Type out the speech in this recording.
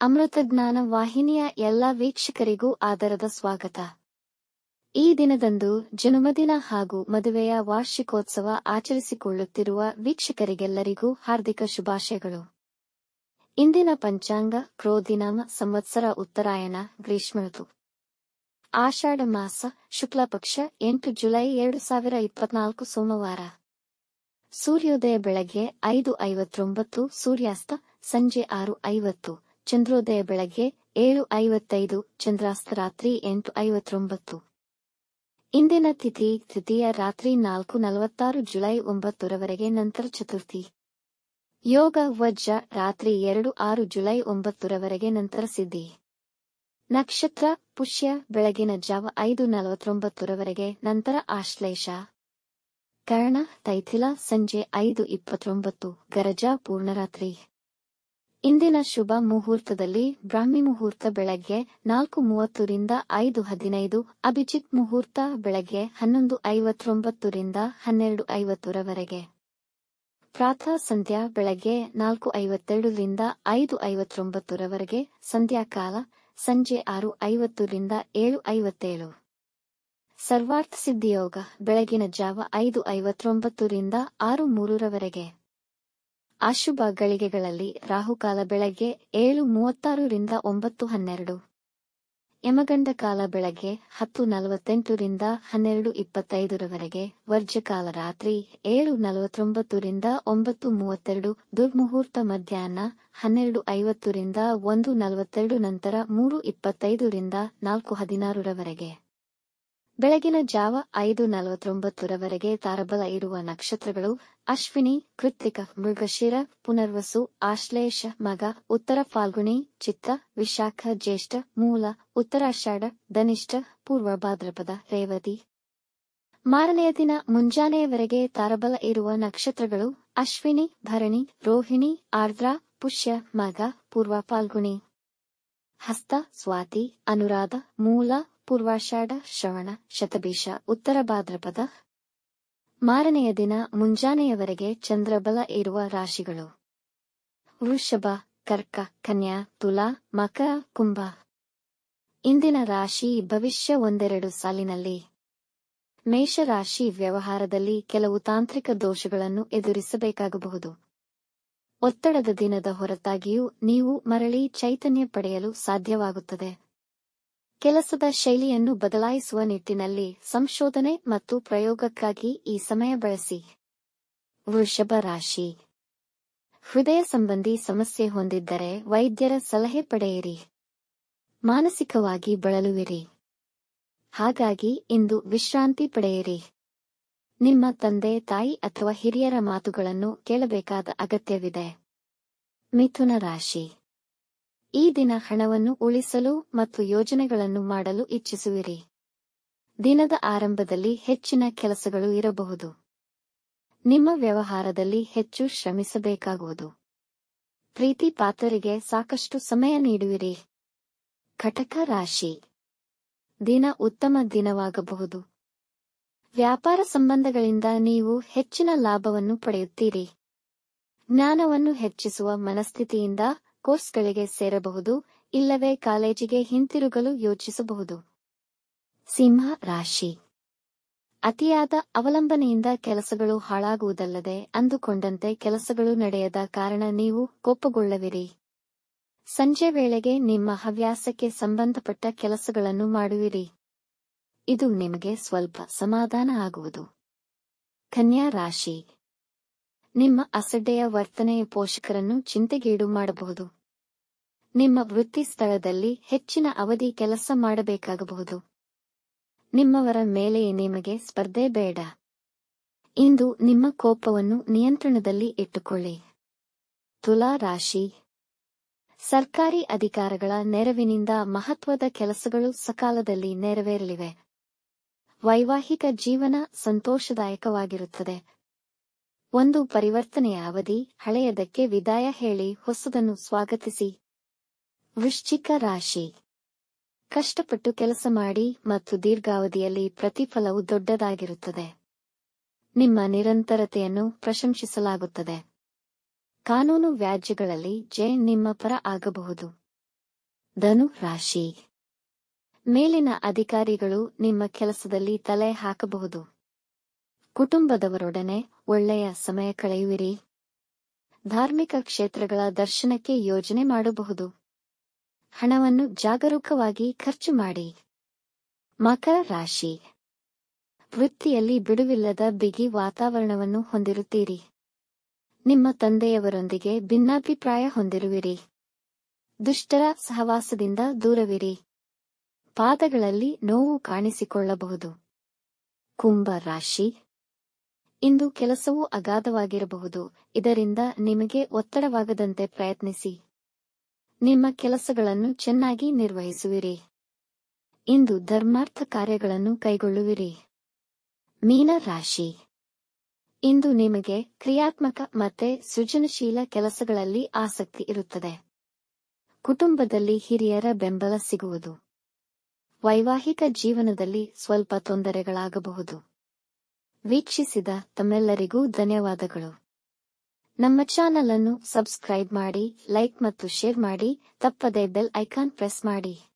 ಅಮೃತಜ್ಞಾನ ವಾಹಿನಿಯ ಎಲ್ಲ ವೀಕ್ಷಕರಿಗೂ ಆದರದ ಸ್ವಾಗತ. ಈ ದಿನದಂದು ಜನ್ಮದಿನ ಹಾಗೂ ಮದುವೆಯ ವಾರ್ಷಿಕೋತ್ಸವ ಆಚರಿಸಿಕೊಳ್ಳುತ್ತಿರುವ ವೀಕ್ಷಕರಿಗೆಲ್ಲರಿಗೂ ಹಾರ್ದಿಕ ಶುಭಾಶಯಗಳು. ಇಂದಿನ ಪಂಚಾಂಗ ಕ್ರೋಧಿನಾಮ ಸಂವತ್ಸರ ಉತ್ತರಾಯಣ ಗ್ರೀಷ್ಮ ಋತು ಆಷಾಢ ಮಾಸ ಶುಕ್ಲ ಪಕ್ಷ 8 ಜುಲೈ 2024 ಸೋಮವಾರ. ಸೂರ್ಯೋದಯ ಬೆಳಗ್ಗೆ 5:59, ಸೂರ್ಯಾಸ್ತ ಸಂಜೆ 6:50, ಚಂದ್ರೋದಯ ಬೆಳಗ್ಗೆ 7:55, ಚಂದ್ರಾಸ್ತ ರಾತ್ರಿ 8:59. ಇಂದಿನ ತಿಥಿ ತೃತೀಯ ರಾತ್ರಿ 4:46 ಜುಲೈ 9 ರವರೆಗೆ, ನಂತರ ಚತುರ್ಥಿ. ಯೋಗ ವಜ್ರ ರಾತ್ರಿ 2:06 ಜುಲೈ 9 ರವರೆಗೆ, ನಂತರ ಸಿದ್ಧಿ. ನಕ್ಷತ್ರ ಪುಷ್ಯ ಬೆಳಗಿನ ಜಾವ 5:49 ರವರೆಗೆ, ನಂತರ ಆಶ್ಲೇಷ. ಕರ್ಣ ತೈಥಿಲ ಸಂಜೆ 5:29, ಗರಜ ಪೂರ್ಣರಾತ್ರಿ. ಇಂದಿನ ಶುಭ ಮುಹೂರ್ತದಲ್ಲಿ ಬ್ರಾಹ್ಮಿ ಮುಹೂರ್ತ ಬೆಳಗ್ಗೆ 4:30 ರಿಂದ 5:15, ಅಭಿಜಿತ್ ಮುಹೂರ್ತ ಬೆಳಗ್ಗೆ 11:59 ರಿಂದ 12:50 ರವರೆಗೆ. ಪ್ರಾತಃ ಸಂಧ್ಯಾ ಬೆಳಗ್ಗೆ 4:52 ರಿಂದ 5:59 ರವರೆಗೆ, ಸಂಧ್ಯಾಕಾಲ ಸಂಜೆ 6:50 ರಿಂದ 7:57. ಸರ್ವಾರ್ಥ ಸಿದ್ಧಿಯೋಗ ಬೆಳಗಿನ ಜಾವ 5:59 ರಿಂದ 6:03 ರವರೆಗೆ. ಅಶುಭ ಗಳಿಗೆಗಳಲ್ಲಿ ರಾಹುಕಾಲ ಬೆಳಗ್ಗೆ 7:36 ರಿಂದ 9:12, ಯಮಗಂಡ ಕಾಲ ಬೆಳಗ್ಗೆ 10:48 ರಿಂದ 12:25 ರವರೆಗೆ, ವರ್ಜಕಾಲ ರಾತ್ರಿ 7:49 ರಿಂದ 9:32, ದುರ್ಮುಹೂರ್ತ ಮಧ್ಯಾಹ್ನ 12:50 ರಿಂದ 1:42, ನಂತರ 3:25 ರಿಂದ 4:16 ರವರೆಗೆ. ಬೆಳಗಿನ ಜಾವ 5:49 ರವರೆಗೆ ತಾರಬಲ ಇರುವ ನಕ್ಷತ್ರಗಳು ಅಶ್ವಿನಿ, ಕೃತ್ತಿಕ, ಮೃಗಶಿರ, ಪುನರ್ವಸು, ಆಶ್ಲೇಷ, ಮಗ, ಉತ್ತರ ಫಾಲ್ಗುಣಿ, ಚಿತ್ತ, ವಿಶಾಖ, ಜ್ಯೇಷ್ಠ, ಮೂಲ, ಉತ್ತರಾಷಾಢ, ಧನಿಷ್ಠ, ಪೂರ್ವ ಭಾದ್ರಪದ, ರೇವತಿ. ಮಾರನೆಯ ದಿನ ಮುಂಜಾನೆಯವರೆಗೆ ತಾರಬಲ ಇರುವ ನಕ್ಷತ್ರಗಳು ಅಶ್ವಿನಿ, ಭರಣಿ, ರೋಹಿಣಿ, ಆರ್ದ್ರ, ಪುಷ್ಯ, ಮಗ, ಪೂರ್ವ ಫಾಲ್ಗುಣಿ, ಹಸ್ತ, ಸ್ವಾತಿ, ಅನುರಾಧ, ಮೂಲ, ಪೂರ್ವಾಷಾಢ, ಶ್ರವಣ, ಶತಭಿಷ, ಉತ್ತರ ಭಾದ್ರಪದ. ಮಾರನೆಯ ದಿನ ಮುಂಜಾನೆಯವರೆಗೆ ಚಂದ್ರಬಲ ಇರುವ ರಾಶಿಗಳು ವೃಷಭ, ಕರ್ಕ, ಕನ್ಯಾ, ತುಲಾ, ಮಕರ, ಕುಂಭ. ಇಂದಿನ ರಾಶಿ ಭವಿಷ್ಯ ಒಂದೆರಡು ಸಾಲಿನಲ್ಲಿ. ಮೇಷರಾಶಿ ವ್ಯವಹಾರದಲ್ಲಿ ಕೆಲವು ತಾಂತ್ರಿಕ ದೋಷಗಳನ್ನು ಎದುರಿಸಬೇಕಾಗಬಹುದು. ಒತ್ತಡದ ದಿನದ ಹೊರತಾಗಿಯೂ ನೀವು ಮರಳಿ ಚೈತನ್ಯ ಪಡೆಯಲು ಸಾಧ್ಯವಾಗುತ್ತದೆ. ಕೆಲಸದ ಶೈಲಿಯನ್ನು ಬದಲಾಯಿಸುವ ನಿಟ್ಟಿನಲ್ಲಿ ಸಂಶೋಧನೆ ಮತ್ತು ಪ್ರಯೋಗಕ್ಕಾಗಿ ಈ ಸಮಯ ಬಳಸಿ. ವೃಷಭ ರಾಶಿ ಹೃದಯ ಸಂಬಂಧಿ ಸಮಸ್ಯೆ ಹೊಂದಿದ್ದರೆ ವೈದ್ಯರ ಸಲಹೆ ಪಡೆಯಿರಿ. ಮಾನಸಿಕವಾಗಿ ಬಳಲುವಿರಿ. ಹಾಗಾಗಿ ಇಂದು ವಿಶ್ರಾಂತಿ ಪಡೆಯಿರಿ. ನಿಮ್ಮ ತಂದೆ ತಾಯಿ ಅಥವಾ ಹಿರಿಯರ ಮಾತುಗಳನ್ನು ಕೇಳಬೇಕಾದ ಅಗತ್ಯವಿದೆ. ಮಿಥುನ ರಾಶಿ ಈ ದಿನ ಹಣವನ್ನು ಉಳಿಸಲು ಮತ್ತು ಯೋಜನೆಗಳನ್ನು ಮಾಡಲು ಇಚ್ಛಿಸುವಿರಿ. ದಿನದ ಆರಂಭದಲ್ಲಿ ಹೆಚ್ಚಿನ ಕೆಲಸಗಳು ಇರಬಹುದು. ನಿಮ್ಮ ವ್ಯವಹಾರದಲ್ಲಿ ಹೆಚ್ಚು ಶ್ರಮಿಸಬೇಕಾಗುವುದು. ಪ್ರೀತಿ ಪಾತ್ರರಿಗೆ ಸಾಕಷ್ಟು ಸಮಯ ನೀಡುವಿರಿ. ಕಟಕ ರಾಶಿ ದಿನ ಉತ್ತಮ ದಿನವಾಗಬಹುದು. ವ್ಯಾಪಾರ ಸಂಬಂಧಗಳಿಂದ ನೀವು ಹೆಚ್ಚಿನ ಲಾಭವನ್ನು ಪಡೆಯುತ್ತೀರಿ. ಜ್ಞಾನವನ್ನು ಹೆಚ್ಚಿಸುವ ಮನಸ್ಥಿತಿಯಿಂದ ಕೋರ್ಸ್ಗಳಿಗೆ ಸೇರಬಹುದು, ಇಲ್ಲವೇ ಕಾಲೇಜಿಗೆ ಹಿಂತಿರುಗಲು ಯೋಚಿಸಬಹುದು. ಸಿಂಹ ರಾಶಿ ಅತಿಯಾದ ಅವಲಂಬನೆಯಿಂದ ಕೆಲಸಗಳು ಹಾಳಾಗುವುದಲ್ಲದೆ ಅಂದುಕೊಂಡಂತೆ ಕೆಲಸಗಳು ನಡೆಯದ ಕಾರಣ ನೀವು ಕೋಪಗೊಳ್ಳುವಿರಿ. ಸಂಜೆ ವೇಳೆಗೆ ನಿಮ್ಮ ಹವ್ಯಾಸಕ್ಕೆ ಸಂಬಂಧಪಟ್ಟ ಕೆಲಸಗಳನ್ನು ಮಾಡುವಿರಿ. ಇದು ನಿಮಗೆ ಸ್ವಲ್ಪ ಸಮಾಧಾನ ಆಗುವುದು. ಕನ್ಯಾ ರಾಶಿ ನಿಮ್ಮ ಅಸಡ್ಡೆಯ ವರ್ತನೆಯ ಪೋಷಕರನ್ನು ಚಿಂತೆಗೀಡು ಮಾಡಬಹುದು. ನಿಮ್ಮ ವೃತ್ತಿ ಸ್ಥಳದಲ್ಲಿ ಹೆಚ್ಚಿನ ಅವಧಿ ಕೆಲಸ ಮಾಡಬೇಕಾಗಬಹುದು. ನಿಮ್ಮವರ ಮೇಲೆ ನಿಮಗೆ ಸ್ಪರ್ಧೆ ಬೇಡ. ಇಂದು ನಿಮ್ಮ ಕೋಪವನ್ನು ನಿಯಂತ್ರಣದಲ್ಲಿ ಇಟ್ಟುಕೊಳ್ಳಿ. ತುಲಾ ರಾಶಿ ಸರ್ಕಾರಿ ಅಧಿಕಾರಿಗಳ ನೆರವಿನಿಂದ ಮಹತ್ವದ ಕೆಲಸಗಳು ಸಕಾಲದಲ್ಲಿ ನೆರವೇರಲಿವೆ. ವೈವಾಹಿಕ ಜೀವನ ಸಂತೋಷದಾಯಕವಾಗಿರುತ್ತದೆ. ಒಂದು ಪರಿವರ್ತನೆಯ ಅವಧಿ, ಹಳೆಯದಕ್ಕೆ ವಿದಾಯ ಹೇಳಿ ಹೊಸದನ್ನು ಸ್ವಾಗತಿಸಿ. ವೃಶ್ಚಿಕ ರಾಶಿ ಕಷ್ಟಪಟ್ಟು ಕೆಲಸ ಮಾಡಿ ಮತ್ತು ದೀರ್ಘಾವಧಿಯಲ್ಲಿ ಪ್ರತಿಫಲವು ದೊಡ್ಡದಾಗಿರುತ್ತದೆ. ನಿಮ್ಮ ನಿರಂತರತೆಯನ್ನು ಪ್ರಶಂಸಿಸಲಾಗುತ್ತದೆ. ಕಾನೂನು ವ್ಯಾಜ್ಯಗಳಲ್ಲಿ ಜೆ ನಿಮ್ಮ ಪರ ಆಗಬಹುದು. ಧನು ರಾಶಿ. ಮೇಲಿನ ಅಧಿಕಾರಿಗಳು ನಿಮ್ಮ ಕೆಲಸದಲ್ಲಿ ತಲೆ ಹಾಕಬಹುದು. ಕುಟುಂಬದವರೊಡನೆ ಒಳ್ಳೆಯ ಸಮಯ ಕಳೆಯುವಿರಿ. ಧಾರ್ಮಿಕ ಕ್ಷೇತ್ರಗಳ ದರ್ಶನಕ್ಕೆ ಯೋಜನೆ ಮಾಡಬಹುದು. ಹಣವನ್ನು ಜಾಗರೂಕವಾಗಿ ಖರ್ಚು ಮಾಡಿ. ಮಕರ ರಾಶಿ. ವೃತ್ತಿಯಲ್ಲಿ ಬಿಡುವಿಲ್ಲದ ಬಿಗಿ ವಾತಾವರಣವನ್ನು ಹೊಂದಿರುತ್ತೀರಿ. ನಿಮ್ಮ ತಂದೆಯವರೊಂದಿಗೆ ಭಿನ್ನಾಭಿಪ್ರಾಯ ಹೊಂದಿರುವಿರಿ. ದುಷ್ಟರ ಸಹವಾಸದಿಂದ ದೂರವಿರಿ. ಪಾದಗಳಲ್ಲಿ ನೋವು ಕಾಣಿಸಿಕೊಳ್ಳಬಹುದು. ಕುಂಭ ರಾಶಿ. ಇಂದು ಕೆಲಸವು ಅಗಾಧವಾಗಿರಬಹುದು, ಇದರಿಂದ ನಿಮಗೆ ಒತ್ತಡವಾಗದಂತೆ ಪ್ರಯತ್ನಿಸಿ. ನಿಮ್ಮ ಕೆಲಸಗಳನ್ನು ಚೆನ್ನಾಗಿ ನಿರ್ವಹಿಸುವಿರಿ. ಇಂದು ಧರ್ಮಾರ್ಥ ಕಾರ್ಯಗಳನ್ನು ಕೈಗೊಳ್ಳುವಿರಿ. ಮೀನ ರಾಶಿ. ಇಂದು ನಿಮಗೆ ಕ್ರಿಯಾತ್ಮಕ ಮತ್ತೆ ಸೃಜನಶೀಲ ಕೆಲಸಗಳಲ್ಲಿ ಆಸಕ್ತಿ ಇರುತ್ತದೆ. ಕುಟುಂಬದಲ್ಲಿ ಹಿರಿಯರ ಬೆಂಬಲ ಸಿಗುವುದು. ವೈವಾಹಿಕ ಜೀವನದಲ್ಲಿ ಸ್ವಲ್ಪ ತೊಂದರೆಗಳಾಗಬಹುದು. ವೀಕ್ಷಿಸಿದ ತಮ್ಮೆಲ್ಲರಿಗೂ ಧನ್ಯವಾದಗಳು. ನಮ್ಮ ಚಾನಲ್ ಅನ್ನು ಸಬ್ಸ್ಕ್ರೈಬ್ ಮಾಡಿ, ಲೈಕ್ ಮತ್ತು ಶೇರ್ ಮಾಡಿ, ತಪ್ಪದೇ ಬೆಲ್ ಐಕಾನ್ ಪ್ರೆಸ್ ಮಾಡಿ.